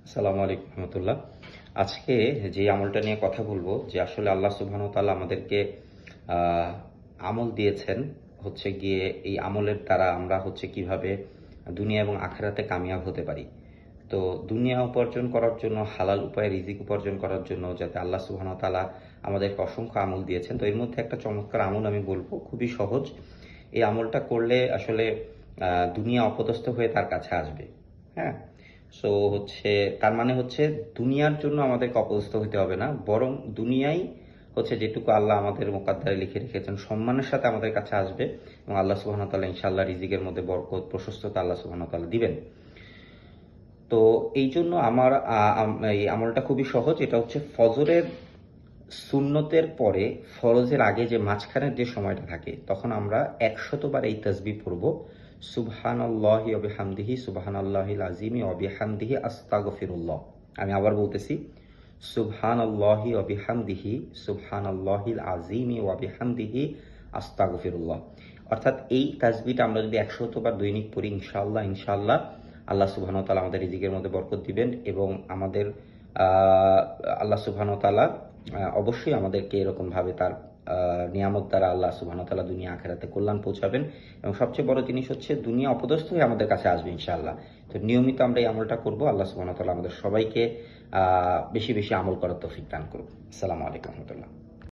আসসালামু আলাইকুম রহমতুল্লাহ। আজকে যে আমলটা নিয়ে কথা বলবো, যে আসলে আল্লাহ সুবহানাহু ওয়া তাআলা আমাদেরকে আহ, আমল দিয়েছেন, হচ্ছে গিয়ে এই আমলের দ্বারা আমরা কিভাবে দুনিয়া এবং আখেরাতে কামিয়াব হতে পারি। তো দুনিয়া উপার্জন করার জন্য, হালাল উপায়ে রিজিক উপার্জন করার জন্য যাতে আল্লাহ সুবহানাহু ওয়া তাআলা আমাদেরকে অসংখ্য আমল দিয়েছেন, তো এর মধ্যে একটা চমৎকার আমল আমি বলবো, খুবই সহজ। এই আমলটা করলে আসলে দুনিয়া অপদস্থ হয়ে তার কাছে আসবে। হ্যাঁ, সো তার মানে দুনিয়ার জন্য আমাদেরকে অপদস্থ হতে হবে না, বরং দুনিয়াই যেটুকু আল্লাহ আমাদের মোকাদ্দারে লিখে রেখেছেন সম্মানের সাথে আমাদের কাছে আসবে, এবং আল্লাহ সুবহানাহু ওয়া তাআলা ইনশাআল্লাহ রিজিকের মধ্যে বরকত প্রশস্ততা আল্লাহ সুবহানাহু ওয়া তাআলা দিবেন। তো এই জন্য আমার এই আমলটা খুবই সহজ। এটা ফজরের সুন্নতের পরে ফরজের আগে যে মাঝখানের যে সময়টা থাকে, তখন আমরা 100বার এই তাসবিহ পড়ব, সুবহানাল্লাহি ওয়া বিহামদিহি সুবহানাল্লাহিল আযীমি ওয়া বিহামদিহি আস্তাগফিরুল্লাহ। আমি আবার বলতেছি, সুবহানাল্লাহি ওয়া বিহামদিহি সুবহানাল্লাহিল আযীমি ওয়া বিহামদিহি আস্তাগফিরুল্লাহ। অর্থাৎ এই তাসবিহটা আমরা যদি 100বার দৈনিক পড়ি, ইনশাআল্লাহ ইনশাআল্লাহ আল্লাহ সুবহানাহু ওয়া তাআলা আমাদের রিজিকের মধ্যে বরকত দিবেন, এবং আমাদের আল্লাহ সুবহানাহু ওয়া তাআলা অবশ্যই আমাদেরকে এরকমভাবে তার নিয়ামত দ্বারা আল্লাহ সুবহানাহু ওয়া তাআলা দুনিয়া আখেরাতে কল্যাণ পৌঁছাবেন। এবং সবচেয়ে বড় জিনিস দুনিয়া অপদস্থ হয়ে আমাদের কাছে আসবে ইনশাআল্লাহ। তো নিয়মিত আমরা এই আমলটা করব। আল্লাহ সুবহানাহু ওয়া তাআলা আমাদের সবাইকে বেশি বেশি আমল করার তৌফিক দান করুন। আসসালামু আলাইকুম রহমতুল্লাহ।